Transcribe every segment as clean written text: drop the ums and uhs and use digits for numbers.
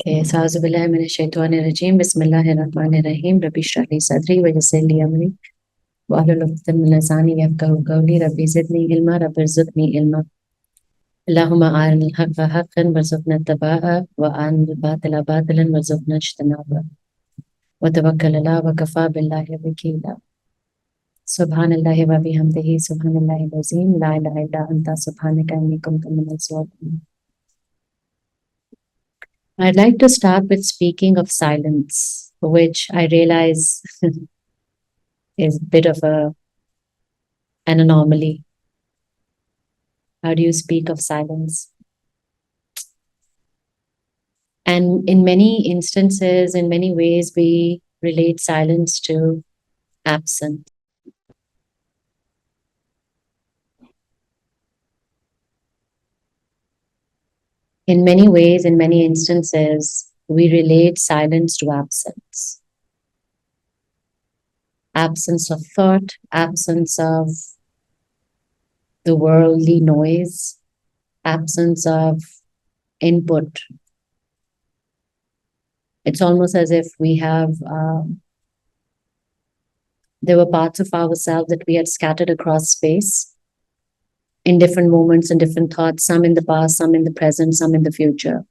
Okay, so Auzubillahi minash shaitanir rajeem. Bismillahir rahmanir rahim. Rabbi shrah li sadri wa yassir li amri wahlul 'uqdatan min lisani yafqahu qawli. Rabbi zidni ilma, Rabbi rzuqni ilma. Allahumma arinal haqqa haqqan warzuqna ittiba'a wa arinal batila batilan warzuqna ijtinaba. Wa tawakkal ala wa kafa billahi wakila. Subhanallahi wa bihamdihi subhanallahi al-azim. La ilaha illa anta subhanaka inni kuntu minaz zalimin. I'd like to start with speaking of silence, which I realize is a bit of an anomaly. How do you speak of silence? And in many instances, in many ways, we relate silence to absence. In many ways, in many instances, we relate silence to absence. Absence of thought, absence of the worldly noise, absence of input. It's almost as if we have, there were parts of ourselves that we had scattered across space in different moments and different thoughts, some in the past, some in the present, some in the future.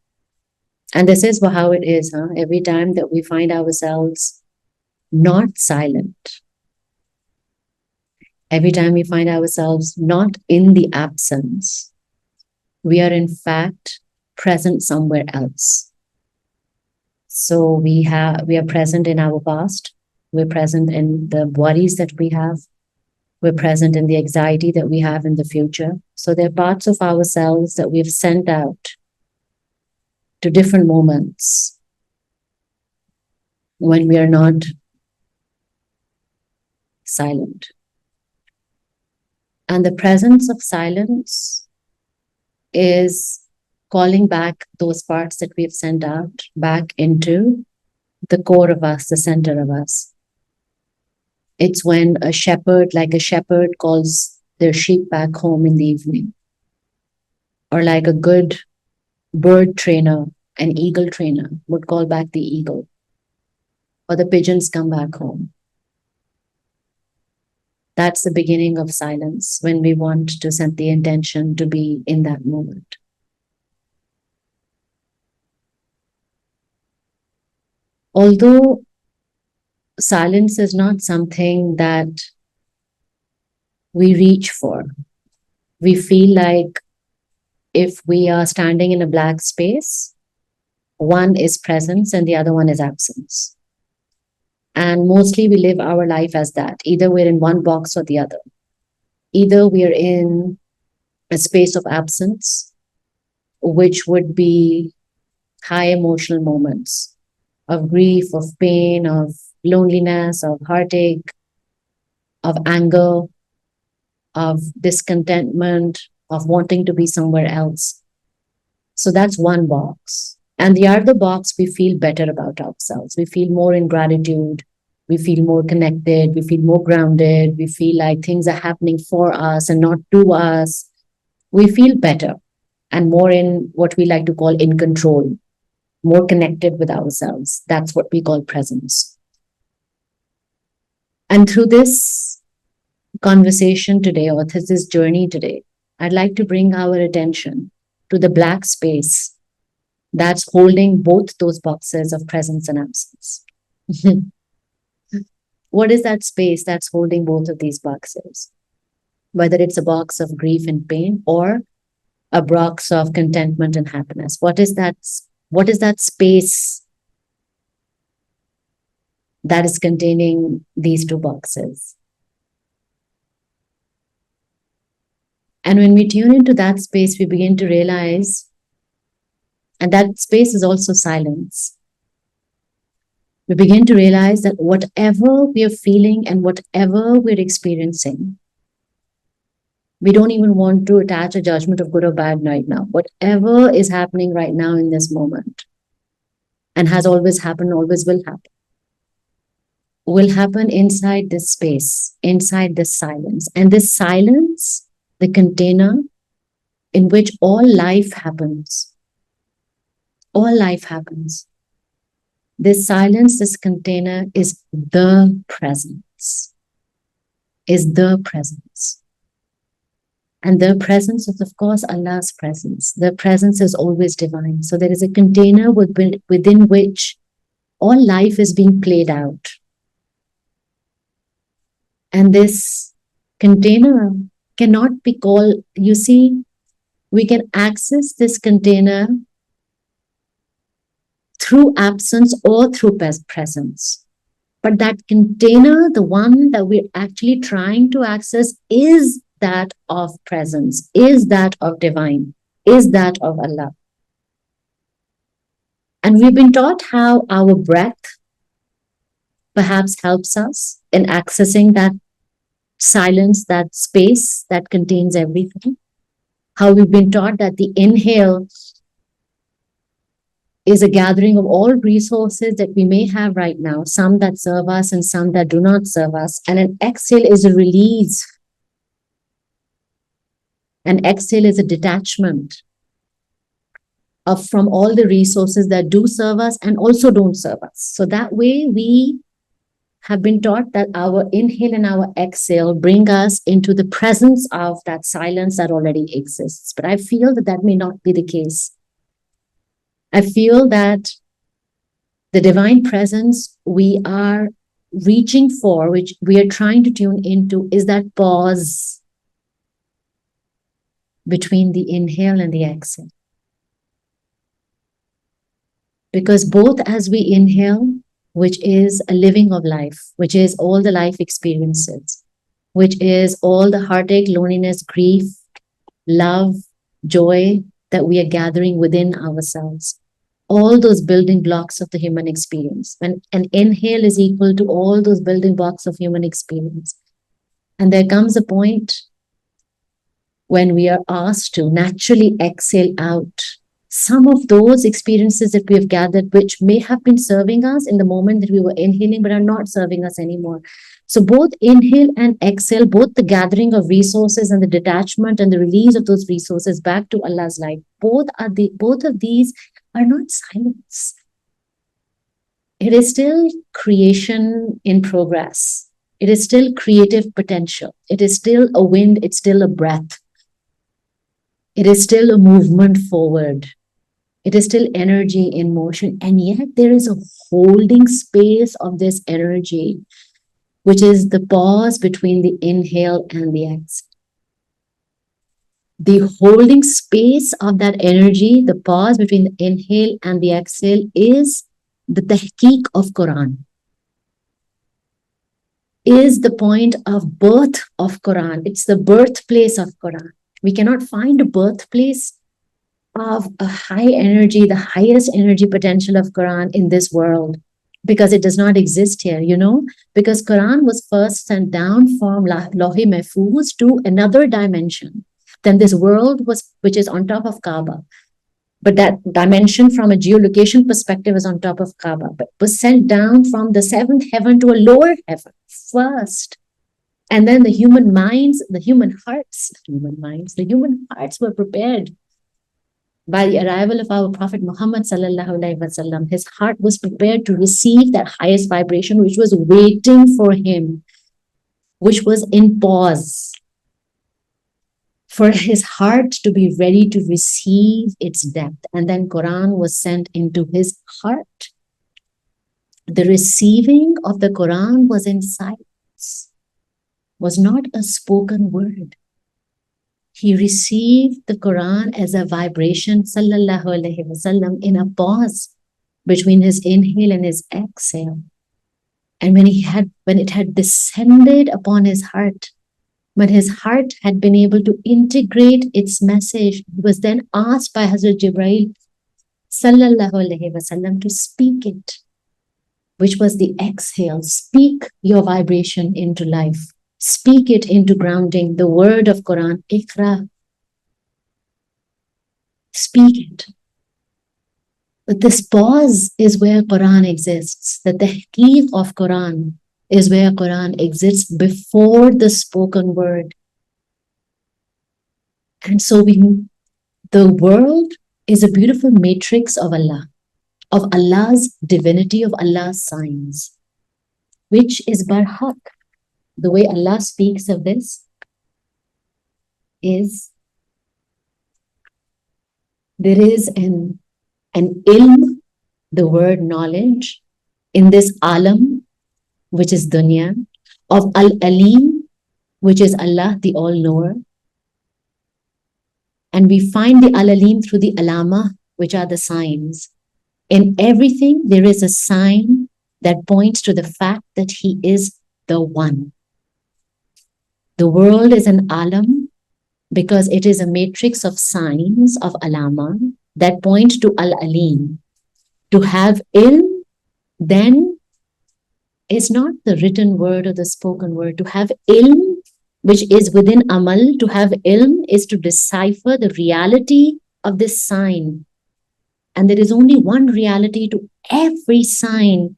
And this is how it is, huh? Every time that we find ourselves not silent, every time we find ourselves not in the absence, we are in fact present somewhere else. So we are present in our past, we're present in the worries that we have, we're present in the anxiety that we have in the future. So there are parts of ourselves that we've sent out to different moments when we are not silent. And the presence of silence is calling back those parts that we've sent out back into the core of us, the center of us. It's when a shepherd, like a shepherd, calls their sheep back home in the evening. Or like a good bird trainer, an eagle trainer, would call back the eagle. Or the pigeons come back home. That's the beginning of silence, when we want to set the intention to be in that moment. Although silence is not something that we reach for, we feel like if we are standing in a black space, one is presence and the other one is absence. And mostly we live our life as that. Either we're in one box or the other. Either we're in a space of absence, which would be high emotional moments of grief, of pain, of loneliness, of heartache, of anger, of discontentment, of wanting to be somewhere else. So that's one box. And the other box, we feel better about ourselves. We feel more in gratitude. We feel more connected. We feel more grounded. We feel like things are happening for us and not to us. We feel better and more in what we like to call in control, more connected with ourselves. That's what we call presence. And through this conversation today, or through this journey today, I'd like to bring our attention to the black space that's holding both those boxes of presence and absence. What is that space that's holding both of these boxes? Whether it's a box of grief and pain or a box of contentment and happiness. What is that space that is containing these two boxes? And when we tune into that space, we begin to realize, and that space is also silence. We begin to realize that whatever we are feeling and whatever we're experiencing, we don't even want to attach a judgment of good or bad right now. Whatever is happening right now in this moment, and has always happened, always will happen inside this space, inside this silence. And this silence, the container in which all life happens, all life happens. This silence, this container is the presence, is the presence. And the presence is, of course, Allah's presence. The presence is always divine. So there is a container within which all life is being played out. And this container cannot be called, you see, we can access this container through absence or through presence. But that container, the one that we're actually trying to access, is that of presence, is that of divine, is that of Allah. And we've been taught how our breath perhaps helps us in accessing that silence, that space that contains everything. How we've been taught that the inhale is a gathering of all resources that we may have right now, some that serve us and some that do not serve us. And an exhale is a release. An exhale is a detachment from all the resources that do serve us and also don't serve us. So that way we have been taught that our inhale and our exhale bring us into the presence of that silence that already exists. But I feel that that may not be the case. I feel that the divine presence we are reaching for, which we are trying to tune into, is that pause between the inhale and the exhale. Because both as we inhale, which is a living of life, which is all the life experiences, which is all the heartache, loneliness, grief, love, joy that we are gathering within ourselves. All those building blocks of the human experience. When an inhale is equal to all those building blocks of human experience. And there comes a point when we are asked to naturally exhale out some of those experiences that we have gathered, which may have been serving us in the moment that we were inhaling, but are not serving us anymore. So both inhale and exhale, both the gathering of resources and the detachment and the release of those resources back to Allah's light, both of these are not silence. It is still creation in progress. It is still creative potential. It is still a wind. It's still a breath. It is still a movement forward. It is still energy in motion. And yet there is a holding space of this energy, which is the pause between the inhale and the exhale. The holding space of that energy, the pause between the inhale and the exhale, is the Tehqeeq of Quran, is the point of birth of Quran. It's the birthplace of Quran. We cannot find a birthplace of a high energy, the highest energy potential of Quran in this world, because it does not exist here, because Quran was first sent down from Wahi Mahfuz to another dimension than this world which is on top of Kaaba. But that dimension from a geolocation perspective is on top of Kaaba, but was sent down from the seventh heaven to a lower heaven first. And then the human hearts were prepared by the arrival of our Prophet Muhammad sallallahu alaihi wasallam. His heart was prepared to receive that highest vibration, which was waiting for him, which was in pause, for his heart to be ready to receive its depth. And then Quran was sent into his heart. The receiving of the Quran was in silence, was not a spoken word. He received the Quran as a vibration, sallallahu alaihi wasallam, in a pause between his inhale and his exhale. And when it had descended upon his heart, when his heart had been able to integrate its message, he was then asked by Hazrat Jibreel, sallallahu alaihi wasallam, to speak it, which was the exhale. Speak your vibration into life. Speak it into grounding, the word of Quran, Iqra. Speak it. But this pause is where Quran exists. The Tehqeeq of Quran is where Quran exists before the spoken word. And so the world is a beautiful matrix of Allah, of Allah's divinity, of Allah's signs, which is bar haqq. The way Allah speaks of this is there is an ilm, the word knowledge, in this alam, which is dunya, of al-alim, which is Allah, the all-knower. And we find the al-alim through the alama, which are the signs. In everything, there is a sign that points to the fact that He is the One. The world is an alam because it is a matrix of signs of alama that point to al-alim. To have ilm, then, is not the written word or the spoken word. To have ilm, which is within amal, to have ilm is to decipher the reality of this sign. And there is only one reality to every sign,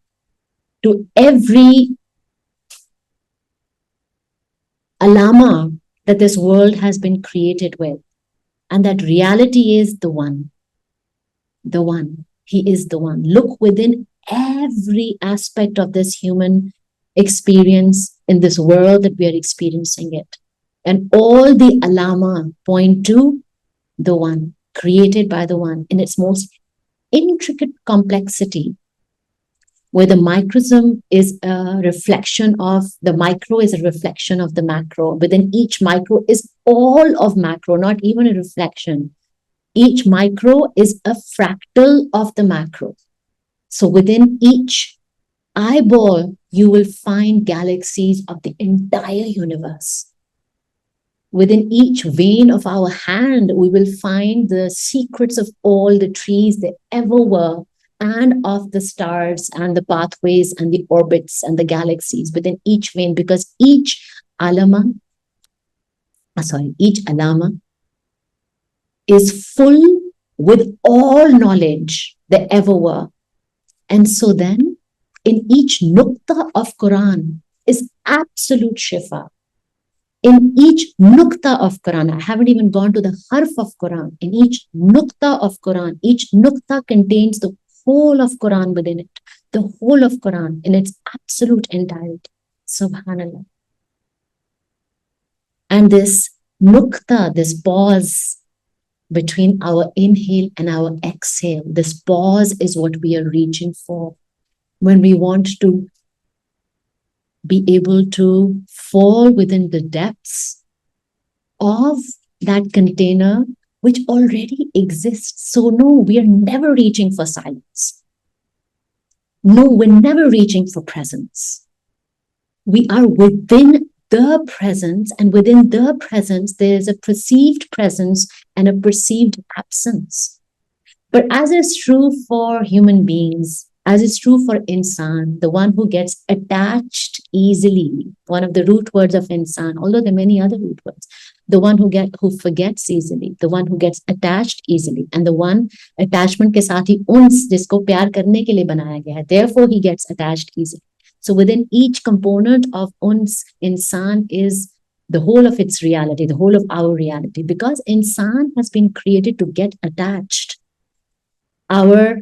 to every alama that this world has been created with. And that reality is the One. The One. He is the One. Look within every aspect of this human experience in this world that we are experiencing it. And all the alama point to the One, created by the One in its most intricate complexity, where the microsm is a reflection of the micro, is a reflection of the macro. Within each micro is all of macro, not even a reflection. Each micro is a fractal of the macro. So within each eyeball, you will find galaxies of the entire universe. Within each vein of our hand, we will find the secrets of all the trees that ever were, and of the stars and the pathways and the orbits and the galaxies within each vein, because each alama is full with all knowledge that ever were. And so then, in each nukta of Quran is absolute shifa. In each nukta of Quran, I haven't even gone to the harf of Quran. In each nukta of Quran, each nukta contains the whole of Quran within it. The whole of Quran in its absolute entirety. Subhanallah. And this nukta, this pause between our inhale and our exhale, this pause is what we are reaching for when we want to be able to fall within the depths of that container which already exists. So no, we are never reaching for silence. No, we're never reaching for presence. We are within the presence, and within the presence, there is a perceived presence and a perceived absence. But as is true for human beings, as is true for insan, the one who gets attached easily, one of the root words of insan, although there are many other root words, the one who forgets easily, the one who gets attached easily, and the one attachment ke saath hi uns, jisko pyar karne ke liye banaya gaya hai, therefore he gets attached easily. So within each component of uns, insan is the whole of its reality, the whole of our reality, because insan has been created to get attached. Our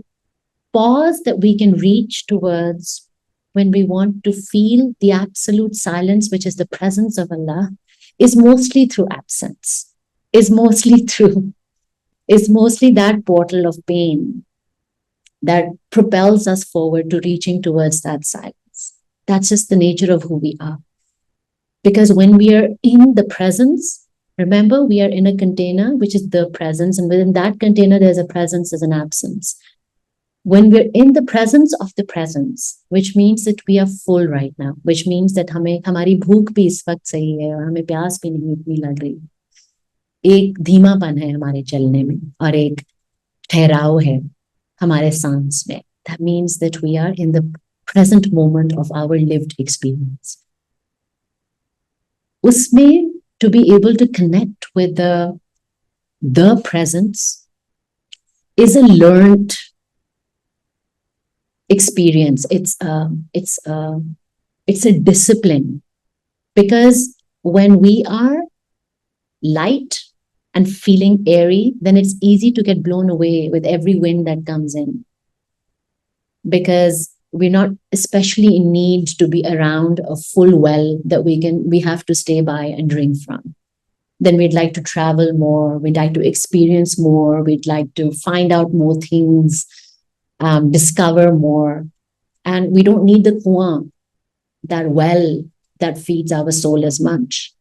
pause that we can reach towards when we want to feel the absolute silence, which is the presence of Allah, is mostly through absence, is mostly that portal of pain that propels us forward to reaching towards that silence. That's just the nature of who we are. Because when we are in the presence, remember, we are in a container, which is the presence, and within that container, there's a presence, there's an absence. When we're in the presence of the presence, which means that we are full right now, which means that हमारी भूख भी इस वक्त सही है और हमें प्यास भी नहीं इतनी लग रही, एक धीमापन है हमारे चलने में और एक ठहराव है हमारे सांस में. That means that we are in the present moment of our lived experience. Usme, to be able to connect with the presence is a learned experience. It's a discipline, because when we are light and feeling airy, then it's easy to get blown away with every wind that comes in. Because we're not especially in need to be around a full well that we have to stay by and drink from. Then we'd like to travel more, we'd like to experience more, we'd like to find out more things, discover more. And we don't need the kuan, that well that feeds our soul as much.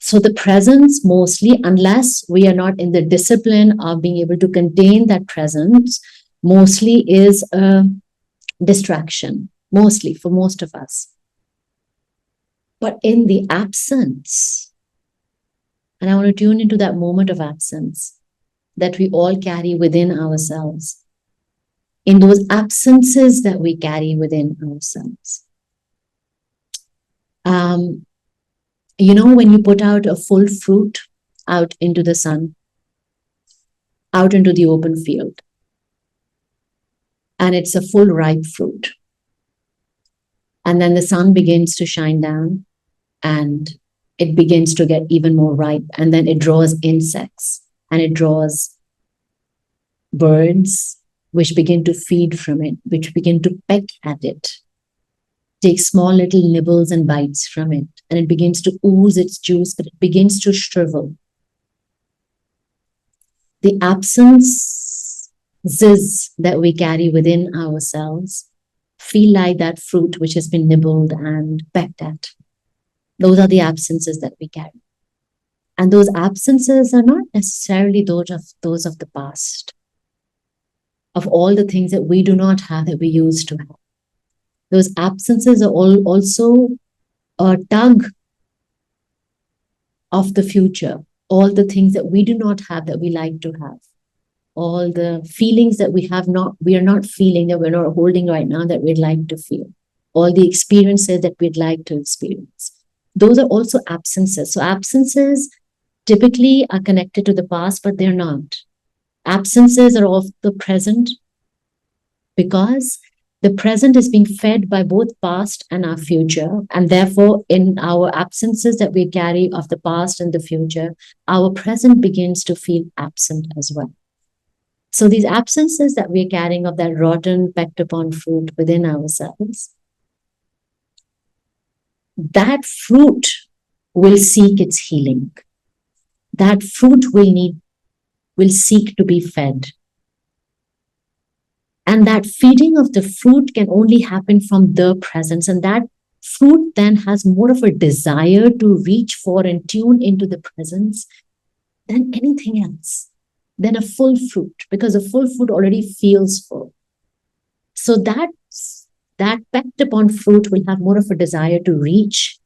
So the presence mostly, unless we are not in the discipline of being able to contain that presence, mostly is a distraction, mostly for most of us. But in the absence, and I want to tune into that moment of absence that we all carry within ourselves, in those absences that we carry within ourselves. You know, when you put out a full fruit out into the sun, out into the open field, and it's a full ripe fruit, and then the sun begins to shine down and it begins to get even more ripe, and then it draws insects and it draws birds which begin to feed from it, which begin to peck at it, take small little nibbles and bites from it, and it begins to ooze its juice, but it begins to shrivel. The absences that we carry within ourselves feel like that fruit which has been nibbled and pecked at. Those are the absences that we carry. And those absences are not necessarily those of the past, of all the things that we do not have that we used to have. Those absences are also a tug of the future, all the things that we do not have that we like to have, all the feelings that we are not feeling, that we're not holding right now that we'd like to feel, all the experiences that we'd like to experience. Those are also absences. So absences typically are connected to the past, but they're not. Absences are of the present, because the present is being fed by both past and our future. And therefore, in our absences that we carry of the past and the future, our present begins to feel absent as well. So these absences that we're carrying of that rotten, pecked upon fruit within ourselves, that fruit will seek its healing. That fruit will seek to be fed. And that feeding of the fruit can only happen from the presence. And that fruit then has more of a desire to reach for and tune into the presence than anything else, than a full fruit, because a full fruit already feels full. So that pecked upon fruit will have more of a desire to reach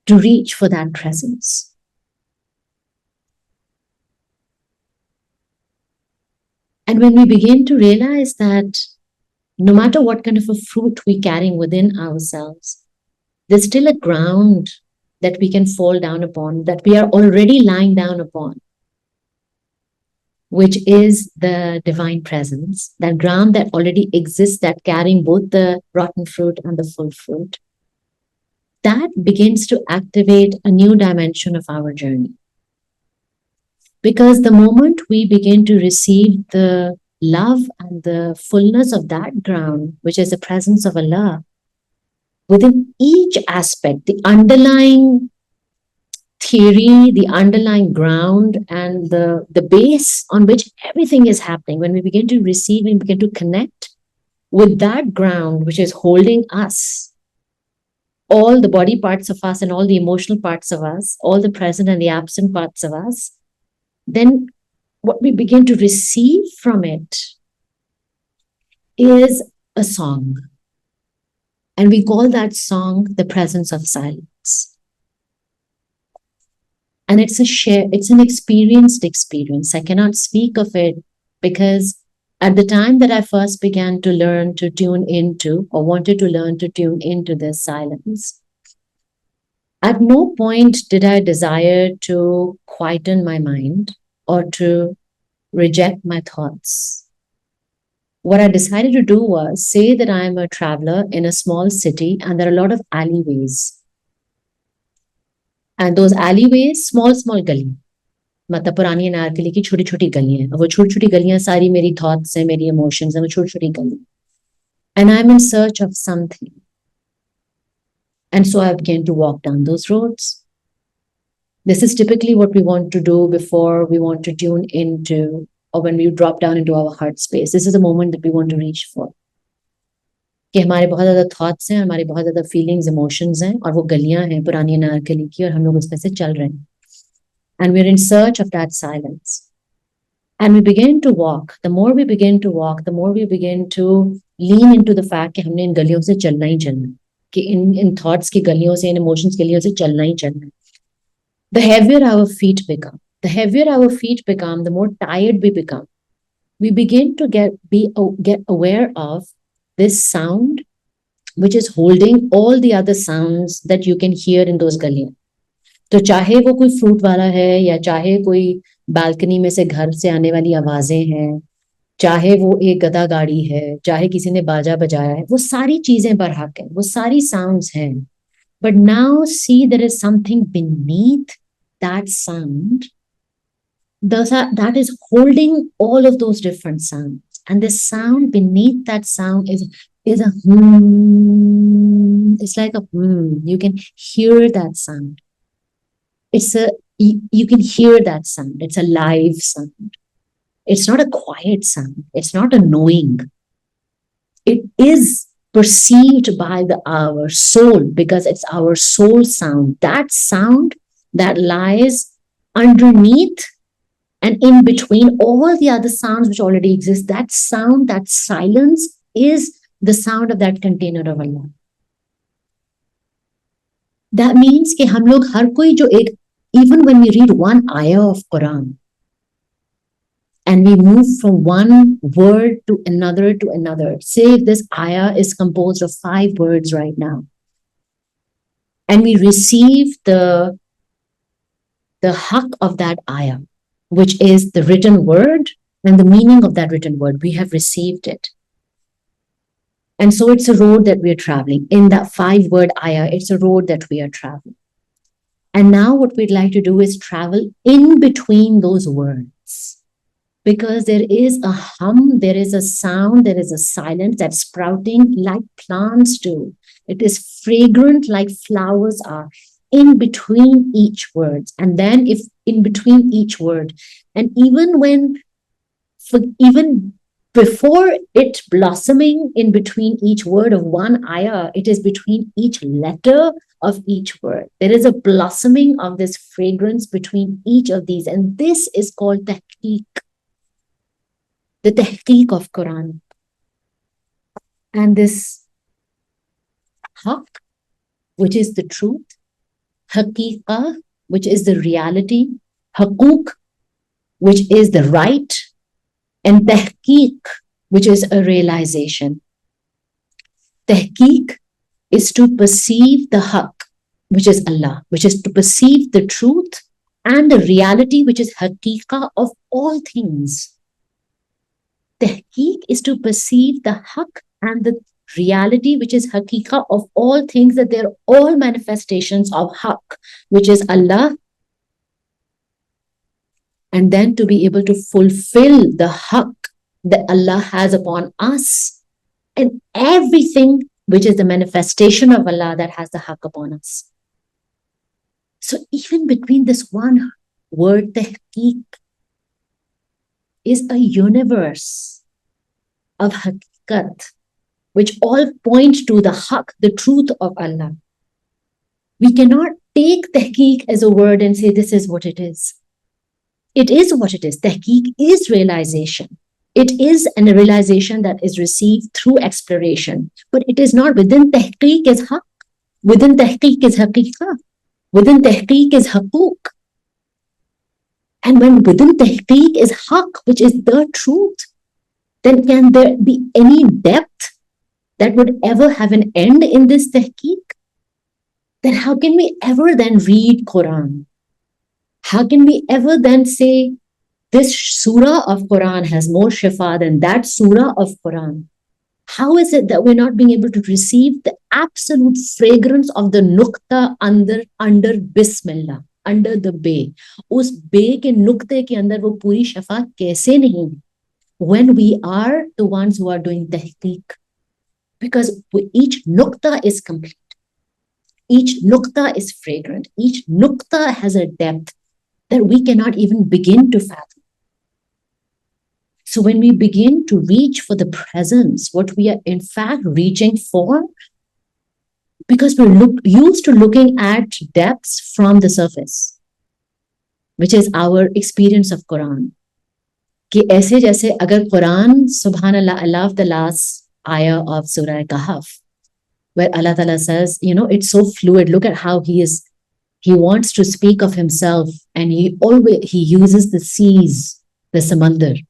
for that presence. And when we begin to realize that no matter what kind of a fruit we're carrying within ourselves, there's still a ground that we can fall down upon, that we are already lying down upon, which is the divine presence, that ground that already exists, that carrying both the rotten fruit and the full fruit, that begins to activate a new dimension of our journey. Because the moment we begin to receive the love and the fullness of that ground, which is the presence of Allah, within each aspect, the underlying theory, the underlying ground, and the base on which everything is happening, when we begin to receive and begin to connect with that ground which is holding us, all the body parts of us and all the emotional parts of us, all the present and the absent parts of us, then what we begin to receive from it is a song. And we call that song the presence of silence. And it's an experienced experience. I cannot speak of it because at the time that I first began to learn to tune into, or wanted to learn to tune into this silence, at no point did I desire to quieten my mind or to reject my thoughts. What I decided to do was say that I am a traveler in a small city and there are a lot of alleyways. And those alleyways, small gully. मतलब पुरानी अनारकली की छोटी छोटी गलियां हैं, वो छोटी छोटी गलियां सारी मेरी थॉट्स हैं, मेरी इमोशंस हैं, वो छोटी छोटी गलियां, and I am in search of something, and so I begin to walk down those roads. This is typically what we want to do before we want to tune into, or when we drop down into our heart space. This is the moment that we want to reach for. कि हमारे बहुत ज्यादा thoughts हैं, हमारे बहुत ज्यादा feelings, emotions हैं, और वो गलियां हैं पुरानी अनारकली की, और हम लोग उसमें से चल रहे हैं. And we're in search of that silence. And we begin to walk. The more we begin to walk, the more we begin to lean into the fact कि हमने इन गलियों से चलना ही चलना है, कि इन थॉट्स की गलियों से, इन इमोशंस की गलियों से चलना ही चलना है. The heavier our feet become, the more tired we become. We begin to get aware of this sound, which is holding all the other sounds that you can hear in those galiyan. तो चाहे वो कोई fruit वाला है, या चाहे कोई balcony में से घर से आने वाली आवाजें हैं, चाहे वो एक गधा गाड़ी है, चाहे किसी ने बाजा बजाया है, वो सारी चीजें बरहक हैं, वो सारी साउंड्स हैं. But now see, there is something beneath that sound that is holding all of those different sounds. And the sound beneath that sound is a hmm. It's like a hmm. You can hear that sound. You can hear that sound. It's a live sound. It's not a quiet sound. It's not a knowing. It is perceived by our soul, because it's our soul sound. That sound that lies underneath and in between all the other sounds which already exist. That sound, that silence, is the sound of that container of Allah. That means कि हम लोग हर कोई जो एक, even when we read one ayah of Quran, and we move from one word to another. Say if this ayah is composed of 5 words right now, and we receive the haqq of that ayah, which is the written word and the meaning of that written word. We have received it. And so it's a road that we are traveling. In that 5-word ayah, it's a road that we are traveling. And now what we'd like to do is travel in between those words. Because there is a hum, there is a sound, there is a silence that's sprouting like plants do. It is fragrant like flowers are in between each word. And then if in between each word, and even before it blossoming in between each word of one ayah, it is between each letter of each word. There is a blossoming of this fragrance between each of these. And this is called Tehqeeq. The Tehqeeq of Quran. And this Haqq, which is the truth, Haqiqah, which is the reality, Haqq, which is the right, and Tehqeeq, which is a realization. Tehqeeq is to perceive the Haqq, which is Allah, which is to perceive the truth and the reality, which is Haqiqah of all things. Tehqeeq is to perceive the haqq and the reality, which is haqiqah of all things, that they're all manifestations of haqq, which is Allah. And then to be able to fulfill the haqq that Allah has upon us, and everything which is the manifestation of Allah that has the haqq upon us. So even between this one word, Tehqeeq, is a universe of haqiqat, which all point to the haqq, the truth of Allah. We cannot take Tehqeeq as a word and say this is what it is. It is what it is. Tehqeeq is realization. It is a realization that is received through exploration, but it is not. Within Tehqeeq is haqq. Within Tehqeeq is haqiqah. Within Tehqeeq is haquq. And when within Tehqeeq is haqq, which is the truth, then can there be any depth that would ever have an end in this Tehqeeq? Then how can we ever then read Quran? How can we ever then say this surah of Quran has more shifa than that surah of Quran? How is it that we're not being able to receive the absolute fragrance of the nuqta under Bismillah? under the bay. उस बे के नुक्ते के अंदर वो पूरी शफा कैसे नहीं है? When we are the ones who are doing tahqiq, because each nukta is complete. Each nukta is fragrant. Each nukta has a depth that we cannot even begin to fathom. So when we begin to reach for the presence, what we are in fact reaching for, because we're used to looking at depths from the surface, which is our experience of Quran. कि ऐसे जैसे अगर Quran, subhanallah, I love the last ayah of Surah Al-Kahf, where Allah Ta'ala says, it's so fluid. Look at how he wants to speak of himself, and he uses the seas, the samandar.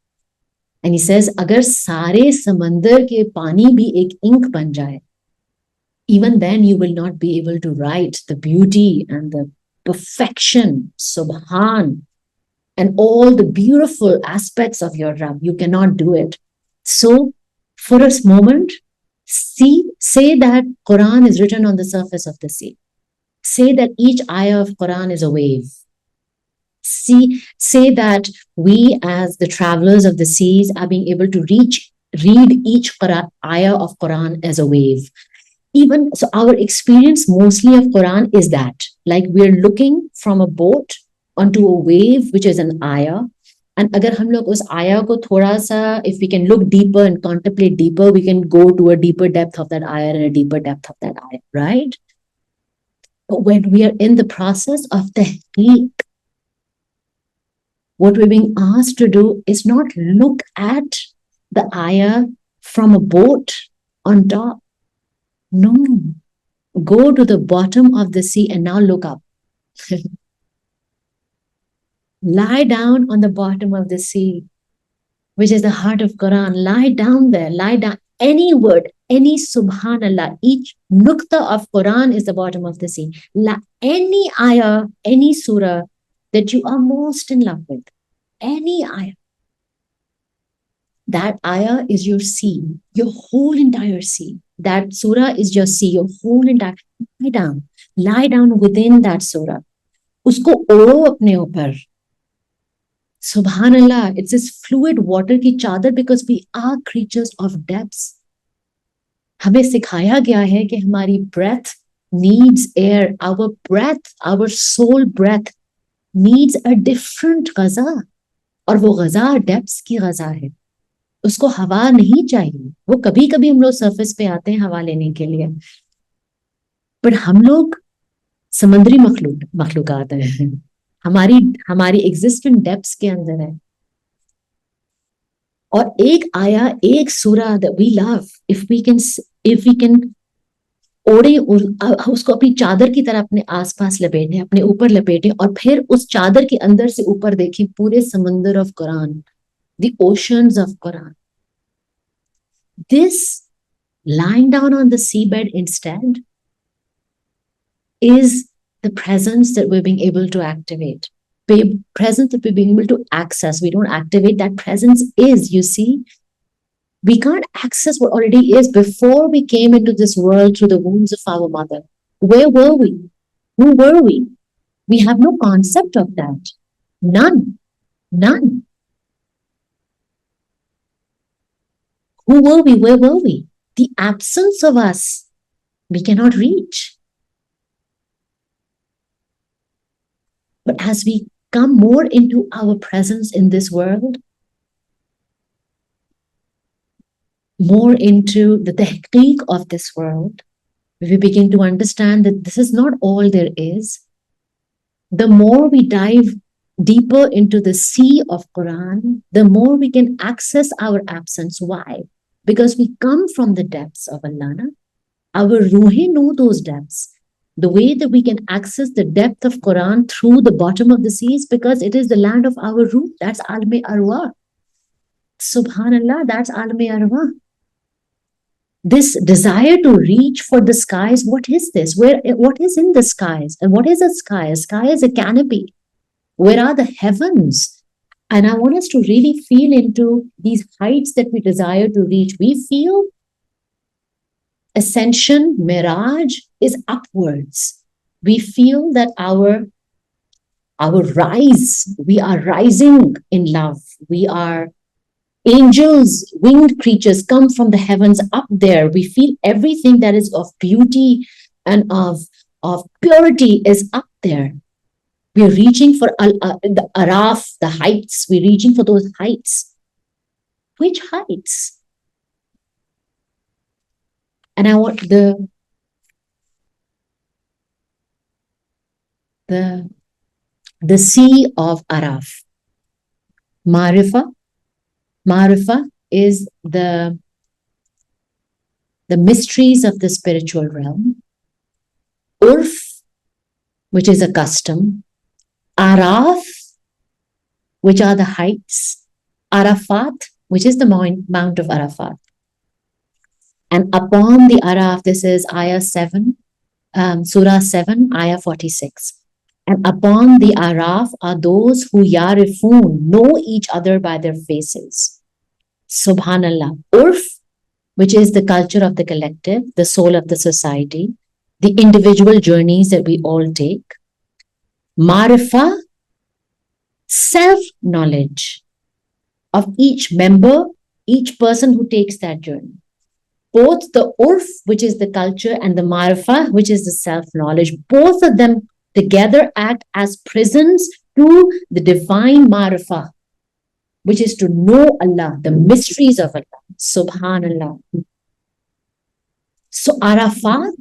And he says, agar sare samandar ke pani bhi ek ink ban jaye, even then you will not be able to write the beauty and the perfection, subhan, and all the beautiful aspects of your Rabb. You cannot do it. So for a moment, say that Quran is written on the surface of the sea. Say that each ayah of Quran is a wave. Say that we as the travelers of the seas are being able to read each ayah of Quran as a wave. Even so, our experience mostly of Quran is that, like we're looking from a boat onto a wave, which is an ayah. And agar hum log us ayah ko thoda sa, if we can look deeper and contemplate deeper, we can go to a deeper depth of that ayah and a deeper depth of that ayah, right? But when we are in the process of Tehqeeq, what we're being asked to do is not look at the ayah from a boat on top. No. Go to the bottom of the sea and now look up. Lie down on the bottom of the sea, which is the heart of Quran. Lie down there. Lie down. Any word, any subhanallah, each nukta of Quran is the bottom of the sea. Any ayah, any surah that you are most in love with, any ayah, that ayah is your sea, your whole entire sea. That surah is your sea, your whole entire. Lie down within that surah. Usko odo apne upar. Subhanallah, it's this fluid water ki chadar, because we are creatures of depths. हमें सिखाया गया है कि हमारी breath needs air. Our breath, our soul breath needs a different Gaza, और वो Gaza depths की Gaza है. उसको हवा नहीं चाहिए. वो कभी कभी हम लोग सरफेस पे आते हैं हवा लेने के लिए, बट हम लोग समुद्री मखलूकात हैं. हमारी एग्जिस्टेंट डेप्थ्स के अंदर है. और एक आया, एक सूरा that we love, if we can ओढ़े उसको अपनी चादर की तरह अपने आसपास लपेटें, अपने ऊपर लपेटें, और फिर उस चादर के अंदर से ऊपर देखें पूरे समंदर of Quran, the oceans of Quran. This lying down on the seabed instead is the presence that we're being able to activate. Presence that we're being able to access. We don't activate. That presence is, you see, we can't access what already is. Before we came into this world through the wombs of our mother, where were we? Who were we? We have no concept of that. None. Who were we? Where were we? The absence of us, we cannot reach. But as we come more into our presence in this world, more into the tehqeeq of this world, we begin to understand that this is not all there is. The more we dive deeper into the sea of Quran, the more we can access our absence. Why? Because we come from the depths of Allah. Our ruhe know those depths. The way that we can access the depth of Quran through the bottom of the sea is because it is the land of our ruh. That's Alme Arwah. Subhanallah, that's Alme Arwah. This desire to reach for the skies, what is this? What is in the skies? And what is a sky? A sky is a canopy. Where are the heavens? And I want us to really feel into these heights that we desire to reach. We feel ascension, mirage is upwards. We feel that our our rise. We are rising in love. We are angels, winged creatures come from the heavens up there. We feel everything that is of beauty and of purity is up there. We're reaching for the Araaf, the heights. We're reaching for those heights. Which heights? And I want the sea of Araaf. Maarifa. Maarifa is the mysteries of the spiritual realm. Urf, which is a custom. Araaf, which are the heights. Arafat, which is the Mount of Arafat. And upon the Araaf, this is Ayah 7, Surah 7, Ayah 46. And upon the Araaf are those who yarifun, know each other by their faces. Subhanallah. Urf, which is the culture of the collective, the soul of the society, the individual journeys that we all take. Maarifa, self-knowledge of each member, each person who takes that journey. Both the urf, which is the culture, and the maarifa, which is the self-knowledge, both of them together act as prisons to the divine maarifa, which is to know Allah, the mysteries of Allah. Subhanallah. So Arafat,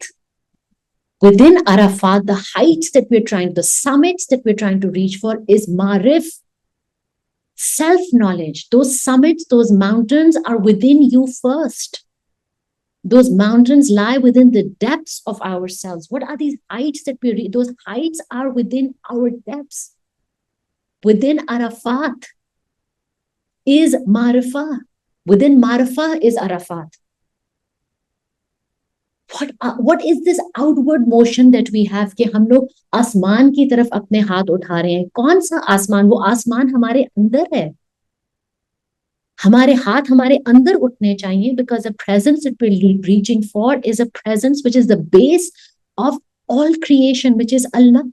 within Arafat, the heights that we're trying, the summits that we're trying to reach for is marif, self-knowledge. Those summits, those mountains are within you first. Those mountains lie within the depths of ourselves. What are these heights that we reach? Those heights are within our depths. Within Arafat is Maarifa. Within Maarifa is Arafat. What is this outward motion that we have कि हम लोग आसमान की तरफ अपने हाथ उठा रहे हैं? कौन सा आसमान? वो आसमान हमारे अंदर है. हमारे हाथ हमारे अंदर उठने चाहिए, because the presence that we're reaching for is a presence which is the base of all creation, which is Allah.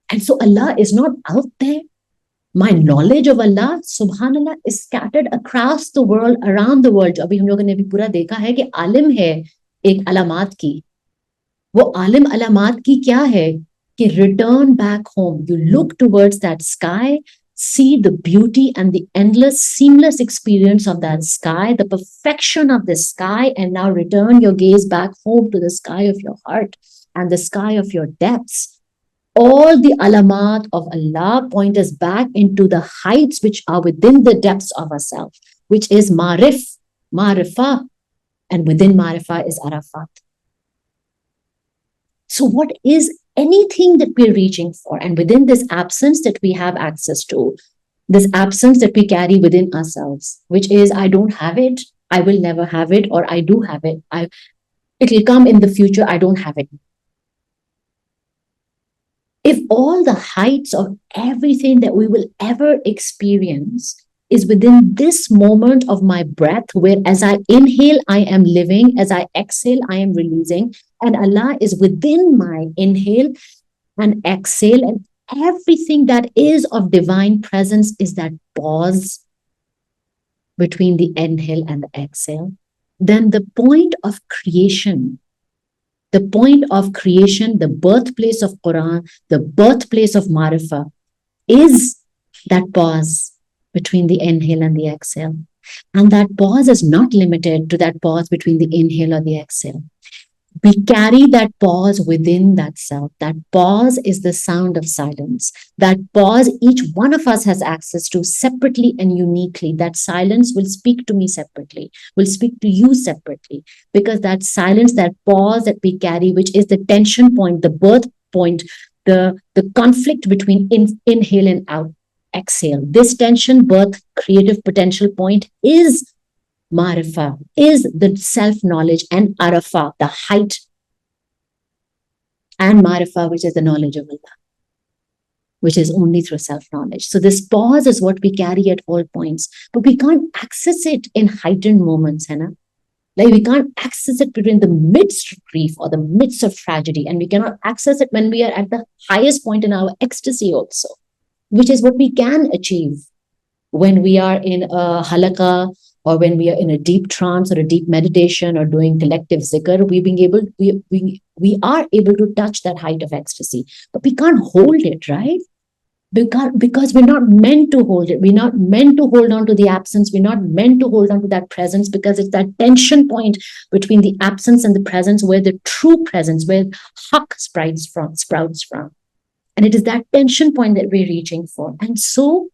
And so Allah is not out there. My knowledge of Allah, subhanallah, is scattered across the world, around the world. अभी हम लोगों ने भी पूरा देखा है कि आलिम है एक अलामात की. वो आलिम अलामात की क्या है? कि return back home. You look towards that sky, see the beauty and the endless, seamless experience of that sky, the perfection of the sky, and now return your gaze back home to the sky of your heart and the sky of your depths. All the alamat of Allah point us back into the heights which are within the depths of ourselves, which is Maarifa, and within Maarifa is Arafat. So what is anything that we're reaching for? And within this absence that we have access to, this absence that we carry within ourselves, which is I don't have it, I will never have it, or I do have it, it will come in the future, I don't have it. If all the heights of everything that we will ever experience is within this moment of my breath, where as I inhale, I am living, as I exhale, I am releasing, and Allah is within my inhale and exhale, and everything that is of divine presence is that pause between the inhale and the exhale, then the point of creation, the birthplace of Quran, the birthplace of Maarifa, is that pause between the inhale and the exhale. And that pause is not limited to that pause between the inhale or the exhale. We carry that pause within that self. That pause is the sound of silence. That pause each one of us has access to separately and uniquely. That silence will speak to me separately, will speak to you separately. Because that silence, that pause that we carry, which is the tension point, the birth point, the conflict between inhale and out, exhale. This tension, birth, creative potential point is Maarifa, is the self-knowledge, and Arafa, the height, and Maarifa, which is the knowledge of Allah, which is only through self-knowledge. So this pause is what we carry at all points, but we can't access it in heightened moments, Hannah. Like we can't access it between the midst of grief or the midst of tragedy. And we cannot access it when we are at the highest point in our ecstasy also, which is what we can achieve when we are in a halaka or when we are in a deep trance or a deep meditation or doing collective zikr. We are able to touch that height of ecstasy, but we can't hold it, right? Because we're not meant to hold it. We're not meant to hold on to the absence. We're not meant to hold on to that presence, because it's that tension point between the absence and the presence where the true presence, where Haqq sprouts from. And it is that tension point that we're reaching for. And so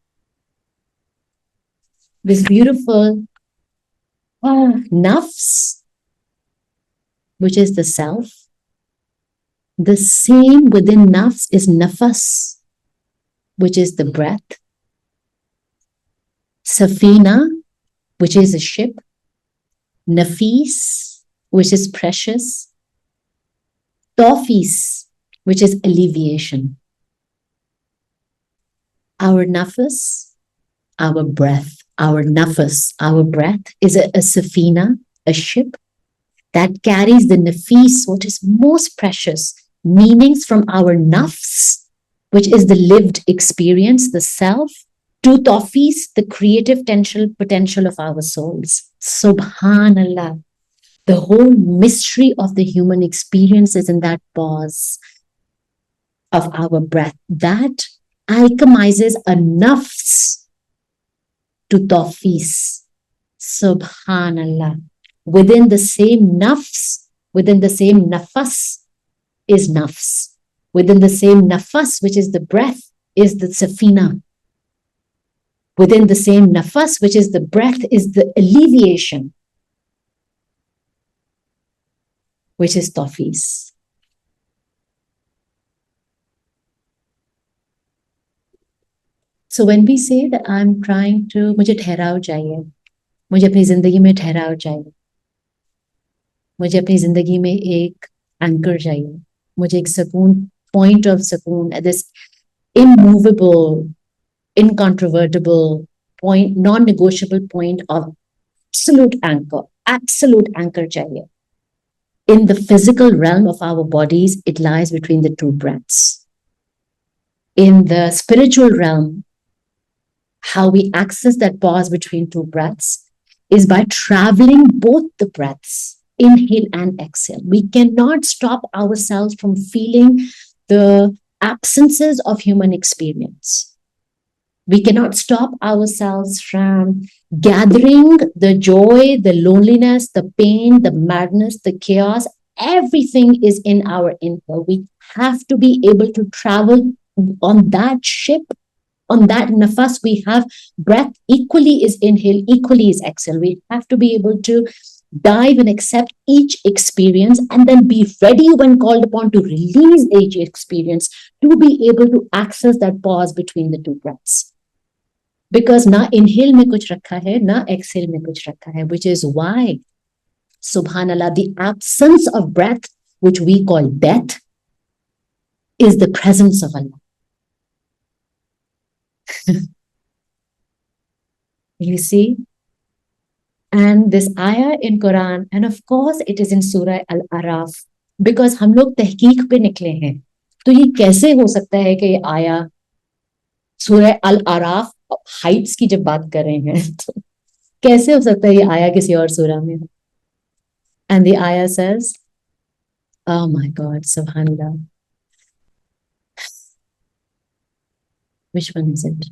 this beautiful nafs, which is the self, the same within nafs is nafas, which is the breath, safina, which is a ship, nafis, which is precious, tofis, which is alleviation. Our nafas, our breath, our nafas, our breath is a safina, a ship that carries the nafis, what is most precious, meanings from our nafs, which is the lived experience, the self, to tofis, the creative potential of our souls. Subhanallah. The whole mystery of the human experience is in that pause of our breath that alchemizes a nafs to tofis. Subhanallah. Within the same nafs, within the same nafas is nafs. Within the same nafas, which is the breath, is the safina. Within the same nafas, which is the breath, is the alleviation, which is tofis. So when we say that I'm trying to, मुझे ठहराव चाहिए, मुझे अपनी जिंदगी में ठहराव चाहिए, मुझे अपनी जिंदगी में एक एंकर चाहिए, मुझे एक सुकून, point of sukoon, this immovable, incontrovertible point, non-negotiable point of absolute anchor chahiye. In the physical realm of our bodies, it lies between the two breaths. In the spiritual realm, how we access that pause between two breaths is by traveling both the breaths, inhale and exhale. We cannot stop ourselves from feeling the absences of human experience. We cannot stop ourselves from gathering the joy, the loneliness, the pain, the madness, the chaos. Everything is in our inhale. We have to be able to travel on that ship, on that nafas. We have breath equally is inhale, equally is exhale. We have to be able to dive and accept each experience and then be ready when called upon to release each experience, to be able to access that pause between the two breaths. Because na inhale mein kuch rakha hai, na exhale mein kuch rakha hai, which is why, subhanallah, the absence of breath, which we call death, is the presence of Allah. You see? And this ayah in Quran, and of course it is in Surah Al-Araaf, because हम लोग तहकीक पे निकले हैं, तो ये कैसे हो सकता है कि ये आया सूरह अल-अराफ हाइट्स की जब बात कर रहे हैं, तो कैसे हो सकता है ये आया किसी और सूरह में? And the ayah says, oh my God, subhanallah. Which one is it?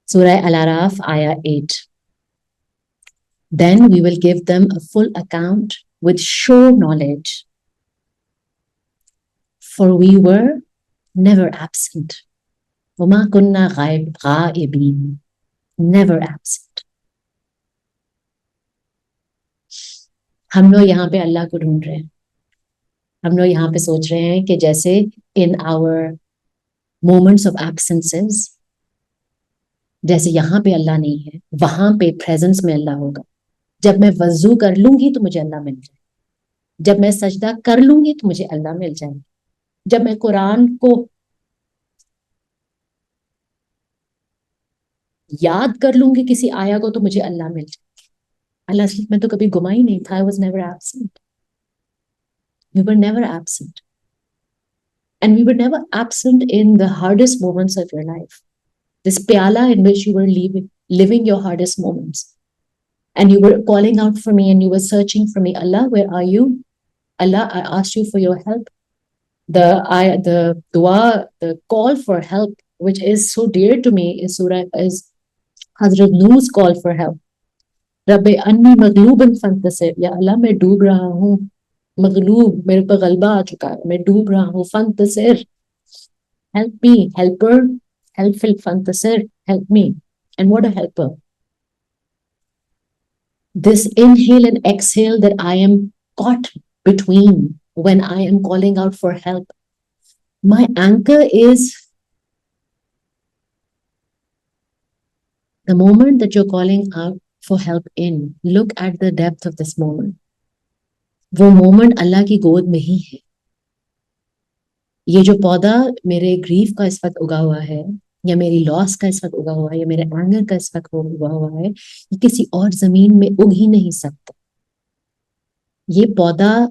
Surah Al-Araaf, ayah 8. Then we will give them a full account with sure knowledge. For we were never absent. وَمَا كُنَّا غَائِبِينَ. Never absent. हम लोग यहाँ पे अल्लाह को ढूंढ रहे हैं. हम लोग यहाँ पे सोच रहे हैं कि जैसे in our moments of absences, जैसे यहाँ पे अल्लाह नहीं है, वहां पे presence में अल्लाह होगा. जब मैं वजू कर लूंगी तो मुझे अल्लाह मिल जाए. जब मैं सजदा कर लूंगी तो मुझे अल्लाह मिल जाए. जब मैं कुरान को याद कर लूंगी किसी आया को तो मुझे अल्लाह मिल जाए. Allah asli mein to kabhi guma hi nahi tha. I was never absent. We were never absent. And we were never absent in the hardest moments of your life. This pyala in which you were living your hardest moments. And you were calling out for me and you were searching for me. Allah, where are you? Allah, I asked you for your help. The dua, the call for help, which is so dear to me, is Hazrat Nuh's call for help. Rabbi anni maghlooban fantasir. Ya Allah, मैं डूब रहा हूँ. मगलूब, मेरे पर गलबा आ चुका है. मैं डूब रहा हूँ. Fantasir. Help me, helper. Helpful fantasir. Help me. And what a helper. This inhale and exhale that I am caught between when I am calling out for help. My anchor is the moment that you're calling out for help in. Look at the depth of this moment. वो moment अल्लाह की गोद में ही है. ये जो पौधा मेरे grief का इस वक्त उगा हुआ है, या मेरी लॉस का इस वक्त उगा हुआ है, या मेरे एंगर का इस वक्त उगा हुआ है, ये किसी और जमीन में उग ही नहीं सकता. ये पौधा